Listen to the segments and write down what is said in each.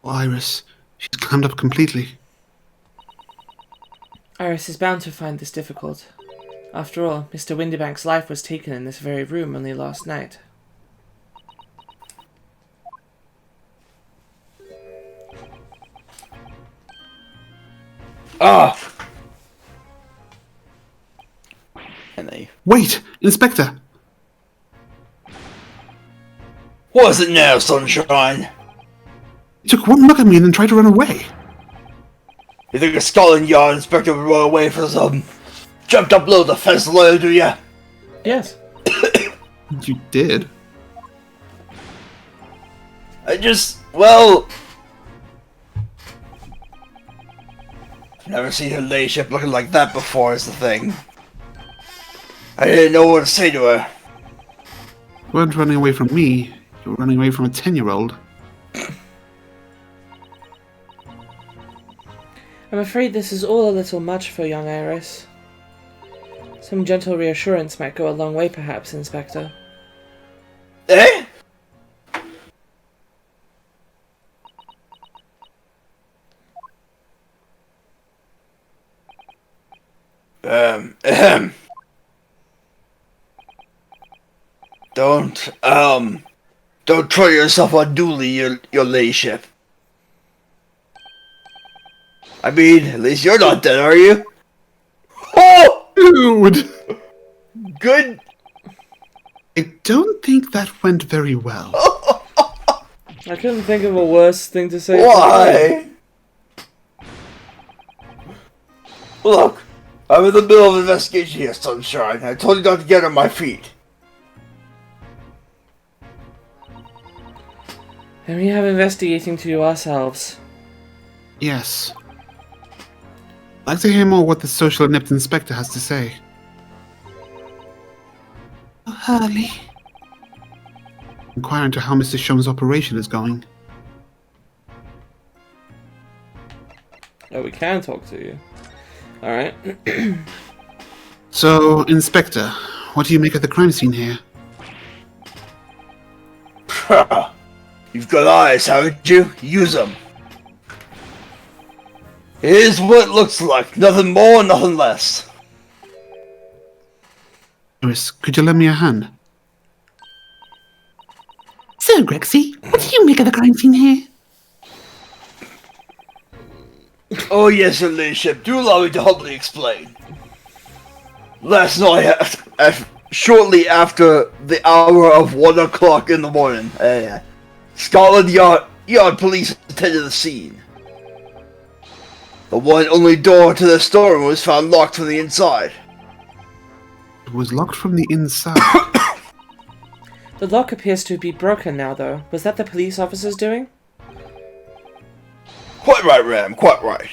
Oh, Iris, she's clammed up completely. Iris is bound to find this difficult. After all, Mr. Windybank's life was taken in this very room only last night. Ah! And they... Wait! Inspector! What is it now, Sunshine? He took one look at me and then tried to run away. You think a Scotland Yard inspector would run away for some jumped up little defense lawyer, do ya? Yes. You did? Well... I've never seen her ladyship looking like that before, is the thing. I didn't know what to say to her. You weren't running away from me. You were running away from a 10-year-old. I'm afraid this is all a little much for young Iris. Some gentle reassurance might go a long way, perhaps, Inspector. Eh? Ahem. Don't try yourself unduly, your ladyship. I mean, at least you're not dead, are you? Oh! Dude! Good. I don't think that went very well. I couldn't think of a worse thing to say. Why? Look, I'm in the middle of an investigation here, Sunshine. I told you not to get on my feet. And we have investigating to do ourselves. Yes. I'd like to hear more what the social inept inspector has to say. Oh, Hurley. Inquire into how Mr. Shum's operation is going. Oh, we can talk to you. Alright. So, Inspector, what do you make of the crime scene here? You've got eyes, haven't you? Use them. Here's what it looks like. Nothing more, nothing less. Iris, could you lend me a hand? So, Grexy, what do you make of the crime scene here? Oh yes, your ladyship. Do allow me to humbly explain. Last night, shortly after the hour of 1 o'clock in the morning, Scotland Yard police attended the scene. The one only door to the storeroom was found locked from the inside. It was locked from the inside. The lock appears to be broken now, though. Was that the police officers doing? Quite right, Ram, quite right.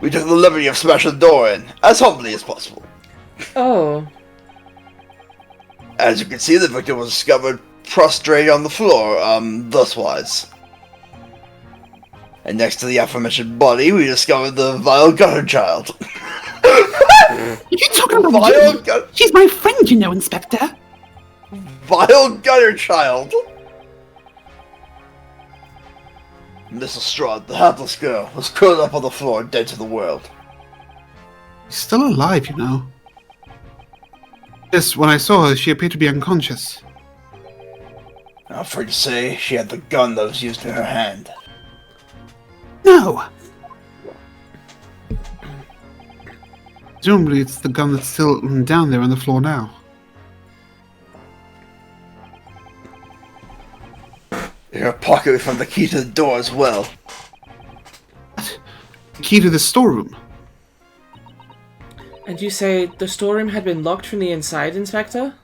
We took the liberty of smashing the door in, as humbly as possible. Oh. As you can see, the victim was discovered prostrate on the floor, thuswise. And next to the aforementioned body, we discovered the vile gutter child. You're talking about Vile you. gutter... She's my friend, you know, Inspector. Vile gutter child! Miss Lestrade, the hapless girl, was curled up on the floor, dead to the world. She's still alive, you know. Yes, when I saw her, she appeared to be unconscious. I'm afraid to say, she had the gun that was used in her hand. No. Presumably it's the gun that's still down there on the floor now. In her pocket we found the key to the door as well. What? The key to the storeroom? And you say the storeroom had been locked from the inside, Inspector?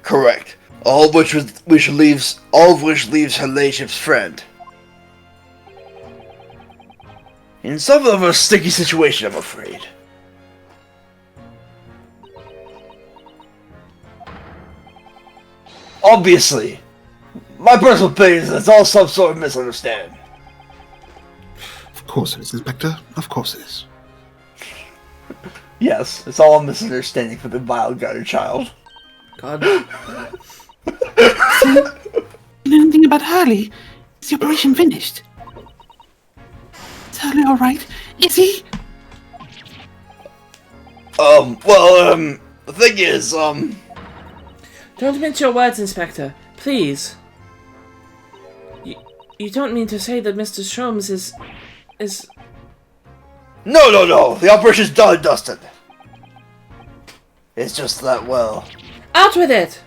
Correct. All of which leaves her ladyship's friend. In somewhat of a sticky situation, I'm afraid. Obviously, my personal opinion is it's all some sort of misunderstanding. Of course it is, Inspector. Of course it is. Yes, it's all a misunderstanding for the vile gutter child. God. You hear anything about Hurley? Is the operation finished? Is Hurley alright? Is he? The thing is, Don't mince your words, Inspector. Please. You don't mean to say that Mr. Sholmes is... No, the operation's done and dusted. It's just that, well... Out with it!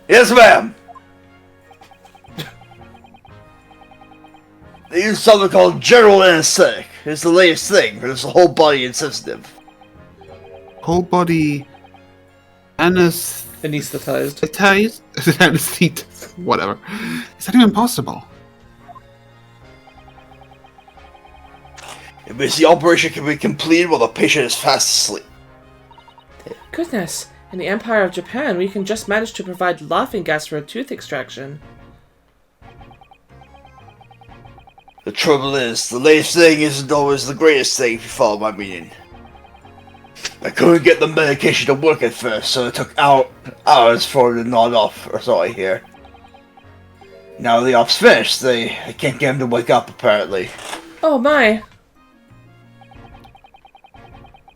Yes, ma'am! They use something called general anesthetic. It's the latest thing, but it's the whole body insensitive. Whole body Anesthetized. Anesthetized? Whatever. Is that even possible? It means the operation can be completed while the patient is fast asleep. Goodness, in the Empire of Japan, we can just manage to provide laughing gas for a tooth extraction. The trouble is, the latest thing isn't always the greatest thing, if you follow my meaning. I couldn't get the medication to work at first, so it took hours for it to nod off, or so I hear. Now the op's finished, I can't get him to wake up, apparently. Oh my!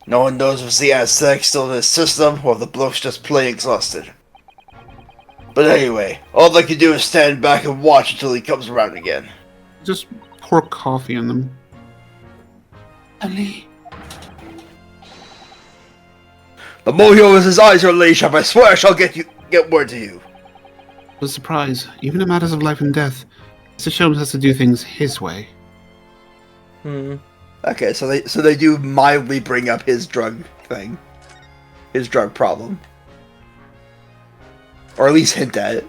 No one knows if it's the anesthetic still in his system, or if the bloke's just plain exhausted. But anyway, all I can do is stand back and watch until he comes around again. Just pour coffee in them. Hurley. The more he opens his eyes, your ladyship, I swear I shall get word to you. A surprise. Even in matters of life and death, Mr. Sholmes has to do things his way. Okay, so they do mildly bring up his drug thing. His drug problem. Or at least hint at it.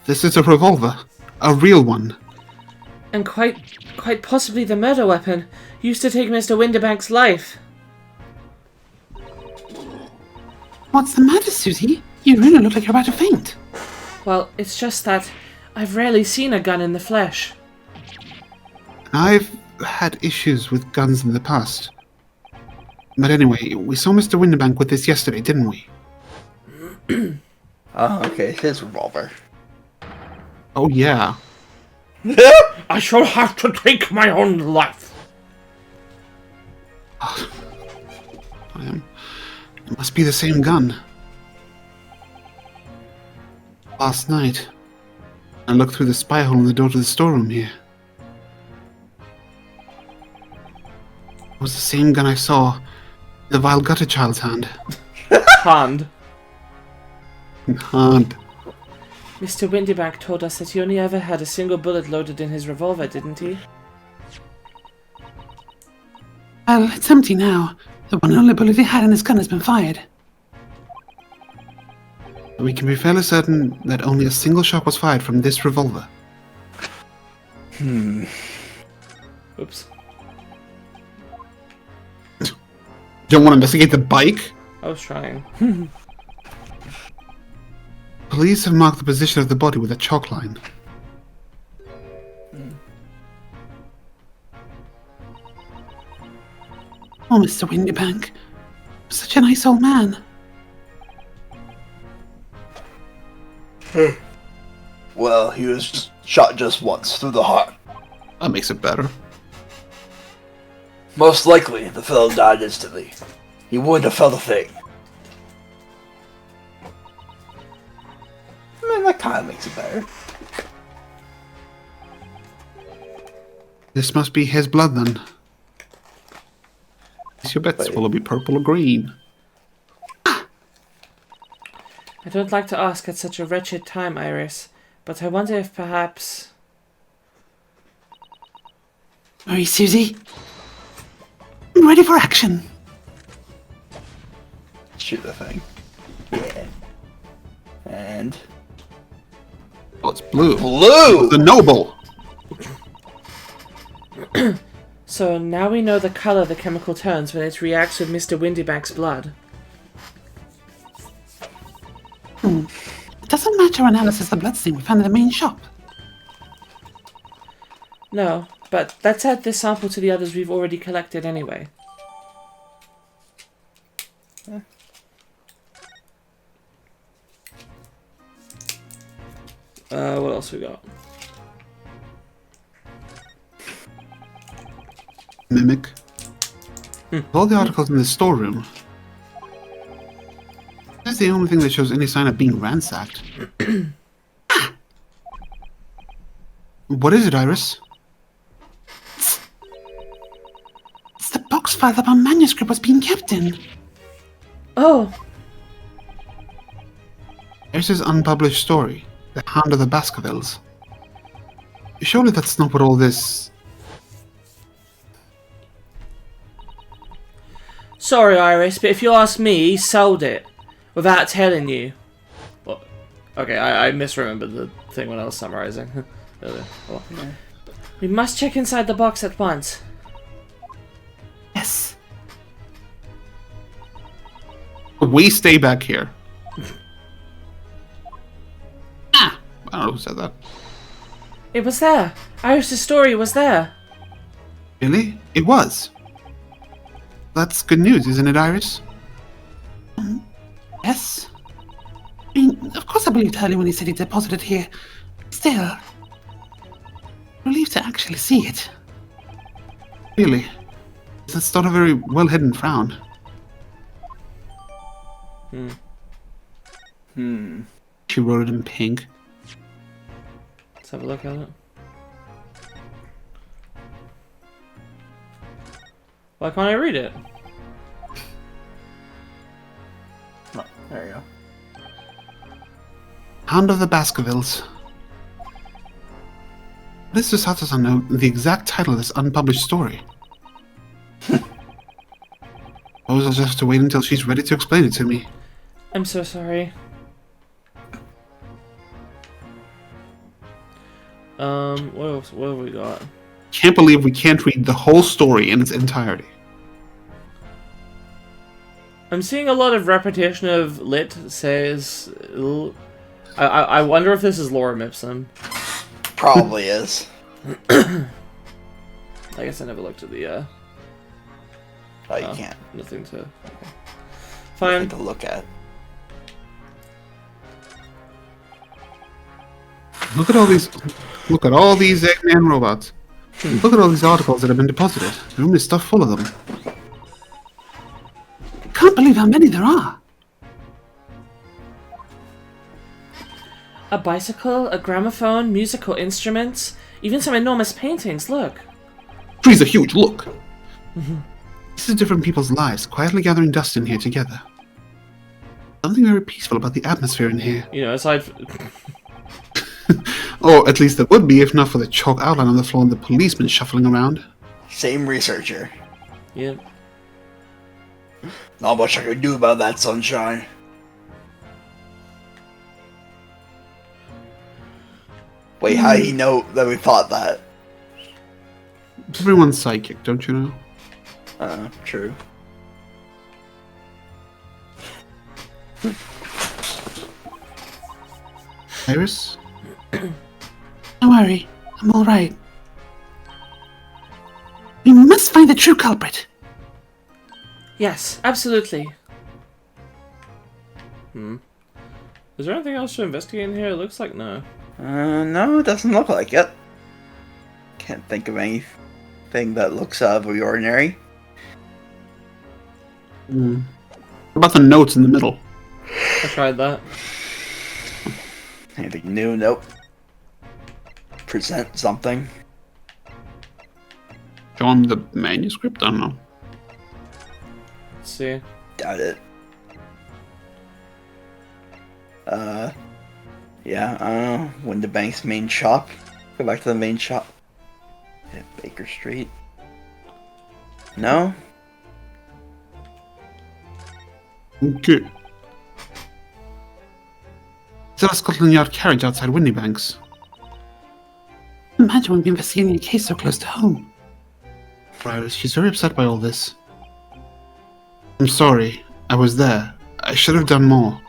This is a revolver. A real one. And quite possibly the murder weapon used to take Mr. Windibank's life. What's the matter, Susie? You really look like you're about to faint. Well, it's just that I've rarely seen a gun in the flesh. I've had issues with guns in the past. But anyway, we saw Mr. Windibank with this yesterday, didn't we? Oh, okay, his revolver. Oh, yeah. I shall have to take my own life. It must be the same gun. Last night, I looked through the spy hole in the door to the storeroom here. It was the same gun I saw in the vile gutter child's hand. Hand. Hand. Mr. Windibank told us that he only ever had a single bullet loaded in his revolver, didn't he? Well, it's empty now. The one and only bullet he had in his gun has been fired. We can be fairly certain that only a single shot was fired from this revolver. Oops. Don't want to investigate the bike? I was trying. Police have marked the position of the body with a chalk line. Oh, Mr. Windibank. Such a nice old man. Well, he was shot just once, through the heart. That makes it better. Most likely, the fellow died instantly. He wouldn't have felt a thing. I mean, that kind of makes it better. This must be his blood then. Is your bets will it be purple or green? I don't like to ask at such a wretched time, Iris, but I wonder if perhaps... Hurry, Susie. I'm ready for action. Shoot the thing. Yeah. And... Oh, it's blue. Blue! The noble! So now we know the color the chemical turns when it reacts with Mr. Windibank's blood. It doesn't match our analysis of blood stain we found in the main shop. No, but let's add this sample to the others we've already collected anyway. What else we got? Mimic. All the articles in the storeroom. That's the only thing that shows any sign of being ransacked. What is it, Iris? It's the box file that my manuscript was being kept in. Oh, Iris's unpublished story, The Hound of the Baskervilles. Surely that's not what all this... sorry, Iris, but if you ask me, he sold it without telling you. Well, okay, I misremembered the thing when I was summarizing. Well, we must check inside the box at once. Yes. We stay back here. I don't know who said that. It was there. Iris' story was there. Really? It was. That's good news, isn't it, Iris? Yes. I mean, of course I believed Hurley when he said he deposited here. Still, relieved to actually see it. Really? That's not a very well-hidden frown. She wrote it in pink. Let's have a look at it. Why can't I read it? Oh, there you go. Hound of the Baskervilles. This just helps us know the exact title of this unpublished story. Suppose I'll just have to wait until she's ready to explain it to me. I'm so sorry. What else? What have we got? Can't believe we can't read the whole story in its entirety. I'm seeing a lot of repetition of lit says. I wonder if this is lorem ipsum. Probably is. I guess I never looked at the. Oh, you can't. Nothing to. Okay. Nothing Fine. to look at. Look at all these. Look at all these Eggman robots. Look at all these articles that have been deposited. The room is stuffed full of them. Can't believe how many there are. A bicycle, a gramophone, musical instruments, even some enormous paintings. Look. Trees are huge. Look. This is different people's lives quietly gathering dust in here together. Something very peaceful about the atmosphere in here. You know, aside. Or at least there would be, if not for the chalk outline on the floor and the policemen shuffling around. Same researcher. Yeah. Not much I could do about that, sunshine. Wait, how do you know that we thought that? Everyone's psychic, don't you know? True. Iris? Don't worry, I'm alright. We must find the true culprit. Yes, absolutely. Is there anything else to investigate in here? It looks like no. No, it doesn't look like it. Can't think of anything that looks out of the ordinary. What about the notes in the middle? I tried that. Anything new? Nope. Present something. Show him the manuscript? I don't know. Let's see. Doubt it. Yeah, I don't know. Window Bank's main shop. Go back to the main shop. Yeah, Baker Street. No? Okay. Is that a Scotland Yard carriage outside Windybanks? Imagine we'd be investigating a case so close to home. Iris, she's very upset by all this. I'm sorry. I was there. I should have done more.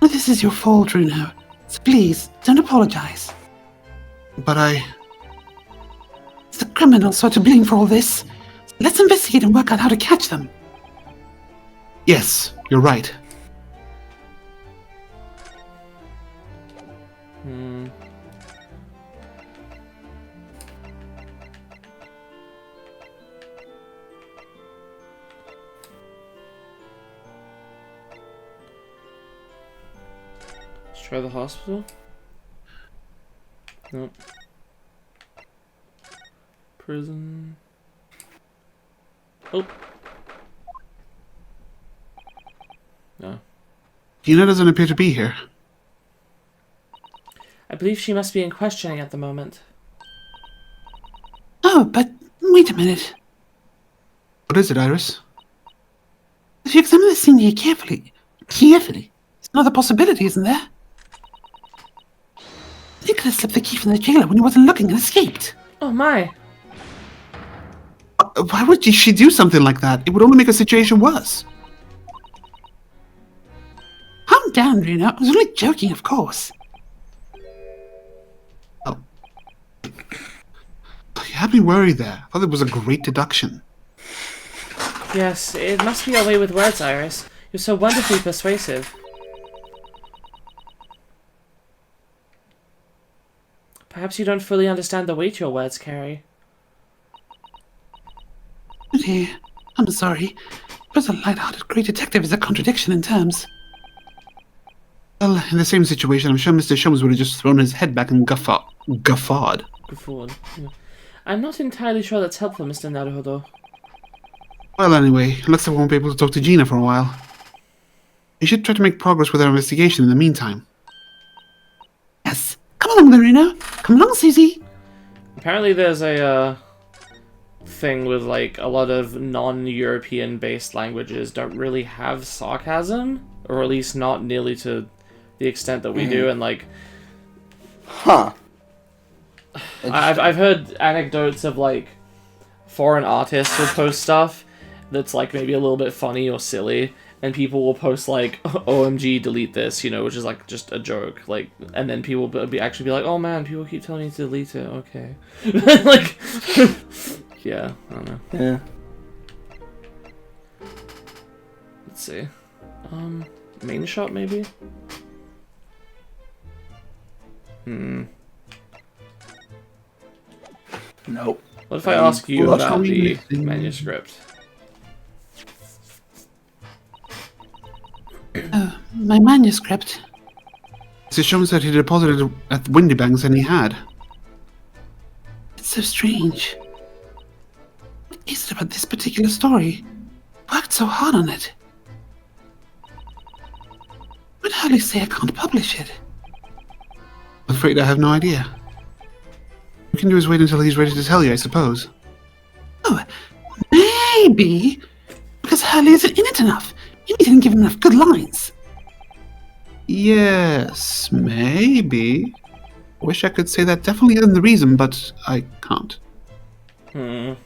Well, this is your fault, Bruno. So please, don't apologize. But It's the criminals who are to blame for all this. So let's investigate and work out how to catch them. Yes, you're right. Try the hospital? Nope. Prison. Oh. No. Gina doesn't appear to be here. I believe she must be in questioning at the moment. Oh, but wait a minute. What is it, Iris? If you examine the scene here carefully, there's another possibility, isn't there? Nicholas slipped the key from the jailer when he wasn't looking and escaped. Oh my! Why would she do something like that? It would only make the situation worse. Calm down, Reno. I was only joking, of course. Oh. You had me worried there. I thought it was a great deduction. Yes, it must be your way with words, Iris. You're so wonderfully persuasive. Perhaps you don't fully understand the weight your words carry. Oh dear. I'm sorry. But a light-hearted great detective is a contradiction in terms. Well, in the same situation, I'm sure Mr. Shums would have just thrown his head back and guffawed. Guffawed. Yeah. I'm not entirely sure that's helpful, Mr. Naruhodo. Well, anyway, it looks like we won't be able to talk to Gina for a while. You should try to make progress with our investigation in the meantime. Yes. Come along, Marina. Come along, Susie. Apparently there's a thing with like a lot of non-European based languages don't really have sarcasm, or at least not nearly to the extent that we do, and like Huh. I've heard anecdotes of like foreign artists will post stuff that's like maybe a little bit funny or silly, and people will post like OMG delete this, you know, which is like just a joke, like, and then people will actually be like, oh man, people keep telling me to delete it, okay. Like yeah, I don't know. Yeah. Let's see. Main shop maybe? Nope. What if I ask you What's about the missing? manuscript? My manuscript. Mr. Shums said he deposited it at Windybanks, and he had. It's so strange. What is it about this particular story? Worked so hard on it. I'd hardly say I can't publish it. I'm afraid I have no idea. What we can do is wait until he's ready to tell you, I suppose. Oh, maybe. Because Hurley isn't in it enough. Maybe he didn't give him enough good lines. Yes, maybe. Wish I could say that definitely isn't the reason, but I can't. The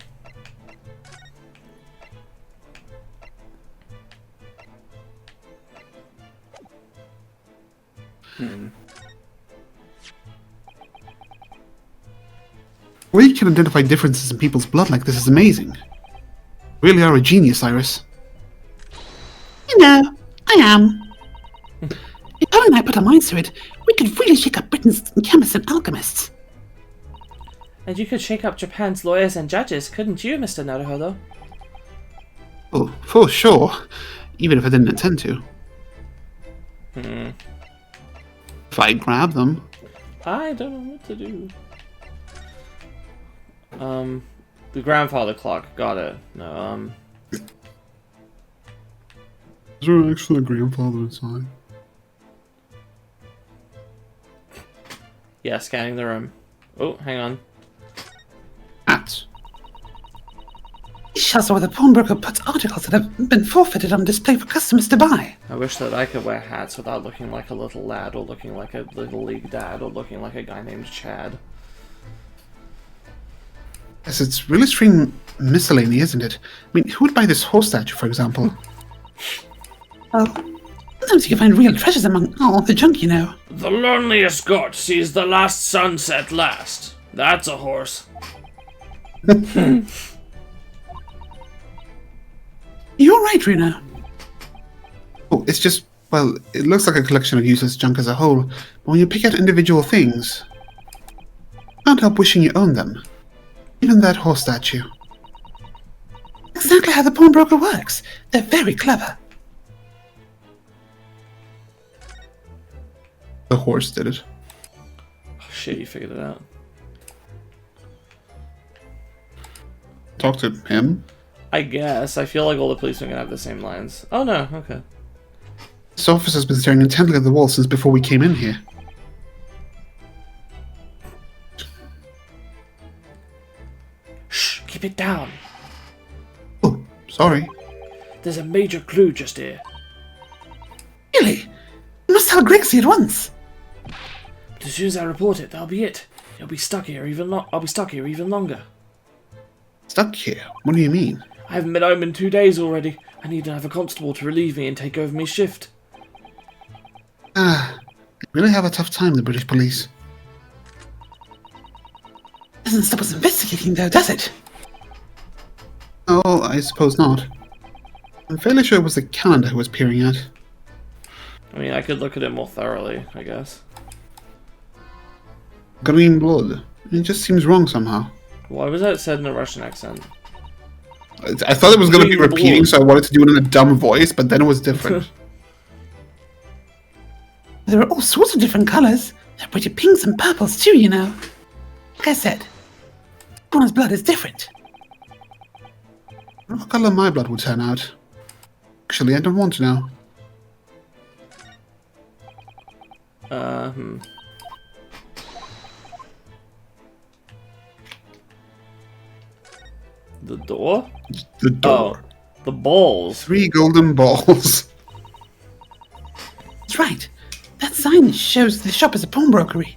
way you can identify differences in people's blood like this is amazing. You really are a genius, Iris. You know, I am. If Hurley and I put our minds to it, we could really shake up Britain's chemists and alchemists. And you could shake up Japan's lawyers and judges, couldn't you, Mr. Naruhodo? Oh, for sure. Even if I didn't intend to. If I grab them. I don't know what to do. The grandfather clock, got it. No, Is there actually a grandfather inside? yeah, scanning the room. Oh, hang on. Hats. These shelves are where the pawnbroker puts articles that have been forfeited on display for customers to buy. I wish that I could wear hats without looking like a little lad, or looking like a little league dad, or looking like a guy named Chad. Yes, it's really strange miscellany, isn't it? I mean, who would buy this horse statue, for example? Well, sometimes you can find real treasures among all the junk, you know. The loneliest goat sees the last sunset last. That's a horse. You're right, Rena. Oh, it's just, well, it looks like a collection of useless junk as a whole, but when you pick out individual things, you can't help wishing you owned them. Even that horse statue. Exactly how the pawnbroker works. They're very clever. The horse did it. Oh, shit, you figured it out. Talk to him. I guess. I feel like all the policemen have the same lines. Oh no, okay. This officer's been staring intently at the wall since before we came in here. Shh, keep it down. Oh, sorry. There's a major clue just here. Really? You must tell Grixie at once. But as soon as I report it, that'll be it. I'll be stuck here even longer. Stuck here? What do you mean? I haven't been home in 2 days already. I need to have a constable to relieve me and take over my shift. Ah, they really have a tough time, the British police. Doesn't stop us investigating, though, does it? Oh, I suppose not. I'm fairly sure it was the calendar who was peering at. I mean, I could look at it more thoroughly, I guess. Green blood. It just seems wrong somehow. Why was that said in a Russian accent? I thought it was going to be Green repeating, blood. so I wanted to do it in a dumb voice, but then it was different. There are all sorts of different colours. There are pretty pinks and purples too, you know. Like I said, everyone's blood is different. What colour my blood would turn out? Actually, I don't want to know. The door? The door. Oh, the balls. 3 golden balls. That's right. That sign shows the shop is a pawnbrokery.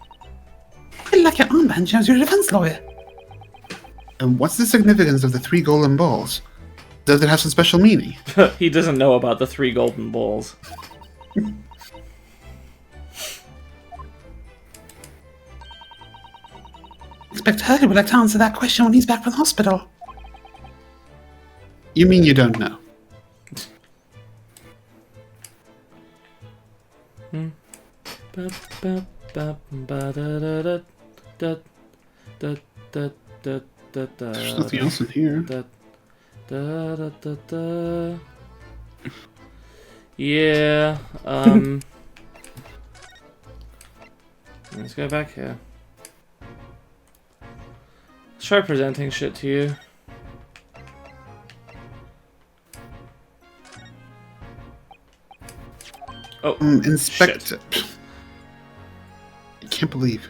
I like your armband shows you're a defense lawyer. And what's the significance of the 3 golden balls? Does it have some special meaning? He doesn't know about the 3 golden balls. Expect Hurley would like to answer that question when he's back from the hospital. You mean you don't know? There's nothing else in here. Yeah, let's go back here. Let's try presenting shit to you. Oh, Inspector. shit. I can't believe.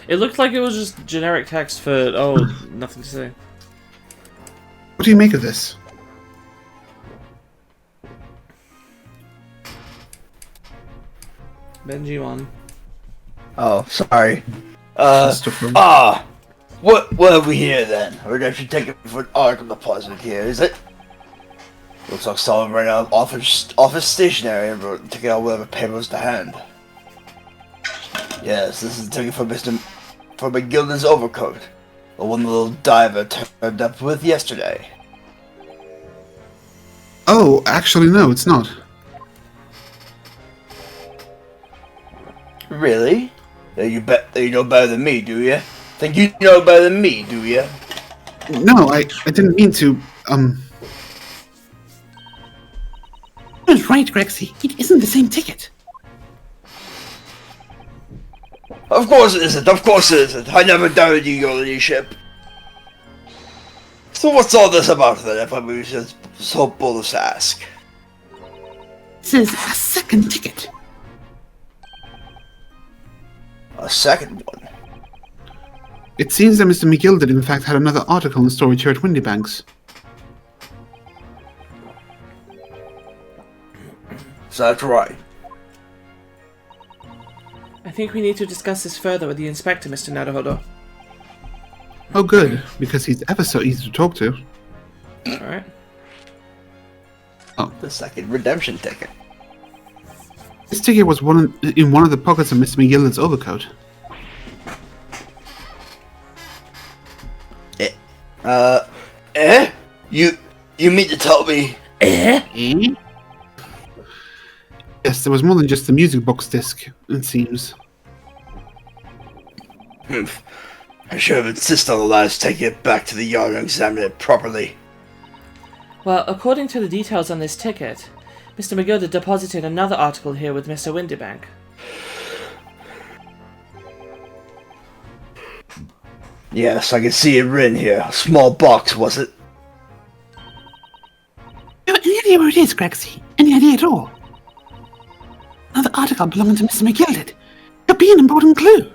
It looked like it was just generic text for, oh, nothing to say. What do you make of this? Benji one. Oh, sorry. Christopher. What have we here then? We're going to take it for an article deposit here, is it? Looks like someone ran out of office stationery and wrote, took out whatever papers to hand. Yes, this is a ticket for McGilden's overcoat. The one the little diver turned up with yesterday. Oh, actually, no, it's not. Really? You know better than me, do you? Think you know better than me, do you? No, I didn't mean to, That's right, Grixie. It isn't the same ticket. Of course it isn't, of course it isn't. I never doubted you, your ladyship. So what's all this about then, if I was just so bold as to ask? This is a second ticket. A second one? It seems that Mr. McGilden in fact had another article in storage here at Windybanks. So that's right. I think we need to discuss this further with the inspector, Mr. Naruhodo. Oh good, because he's ever so easy to talk to. Alright. The second redemption ticket. This ticket was in one of the pockets of Mr. McGilden's overcoat. You mean to tell me? Eh? Yes, there was more than just the music box disc, it seems. I should have insisted on the lads taking it back to the yard and examining it properly. Well, according to the details on this ticket, Mr. McGilden deposited another article here with Mr. Windybank. Yes, I can see it written here. A small box, was it? You have any idea where it is, Gregsy? Any idea at all? Another article belonging to Mr. McGilded. Could be an important clue.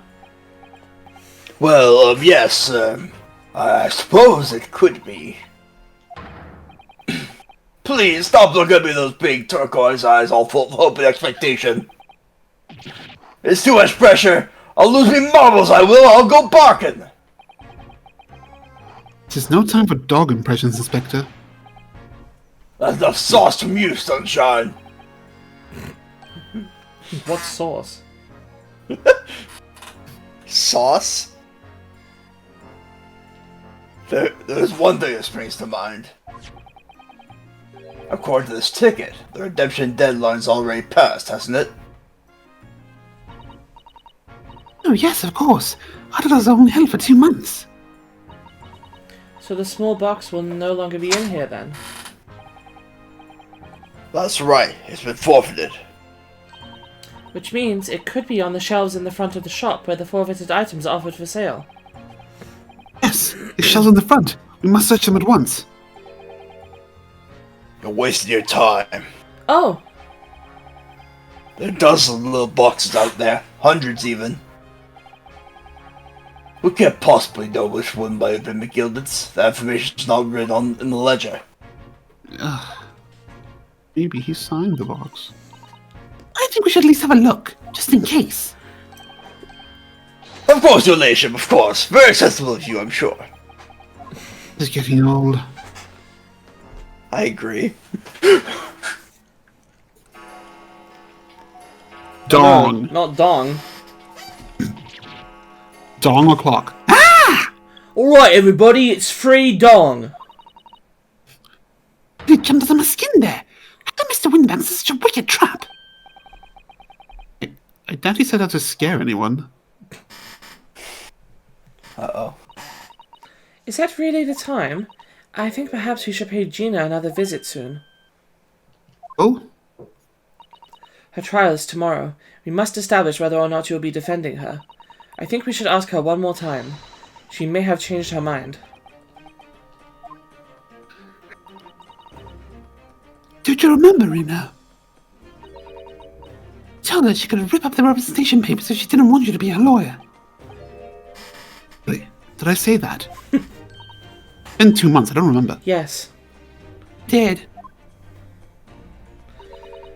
Well, yes, I suppose it could be. Please, stop looking at me with those big turquoise eyes all full of hope and expectation. It's too much pressure. I'll lose me marbles, I will. I'll go barking. This is no time for dog impressions, Inspector. That's enough sauce from you, Sunshine. What sauce? Sauce? There's one thing that springs to mind. According to this ticket, the redemption deadline's already passed, hasn't it? Oh, yes, of course. Articles are only held for 2 months. So the small box will no longer be in here then? That's right, it's been forfeited. Which means it could be on the shelves in the front of the shop where the forfeited items are offered for sale. Yes, the shelves on the front. We must search them at once. You're wasting your time. Oh! There are dozens of little boxes out there, hundreds even. We can't possibly know which one might have been McGilded's. That information's not written on in the ledger. Maybe he signed the box. I think we should at least have a look, just in case. Of course, your ladyship, of course. Very sensible of you, I'm sure. It's getting old. I agree. Dong. No, not dong. Dong o'clock. Alright everybody, it's free dong. They jumped under my skin there. How come Mr. Windbanks is such a wicked trap? I doubt he set out to scare anyone. Uh-oh. Is that really the time? I think perhaps we should pay Gina another visit soon. Oh? Her trial is tomorrow. We must establish whether or not you'll be defending her. I think we should ask her one more time. She may have changed her mind. Don't you remember, Rena? Told her she could rip up the representation papers if she didn't want you to be her lawyer. Wait, did I say that? Been 2 months, I don't remember. Yes. Did.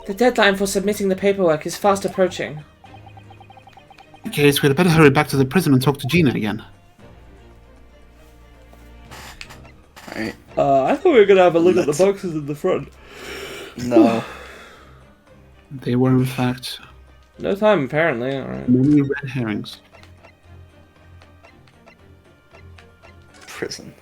The deadline for submitting the paperwork is fast approaching. In that case, we'd better hurry back to the prison and talk to Gina again. Alright. I thought we were gonna have a look at the boxes in the front. No. They were, in fact, No time, apparently. Alright. many red herrings. Prison.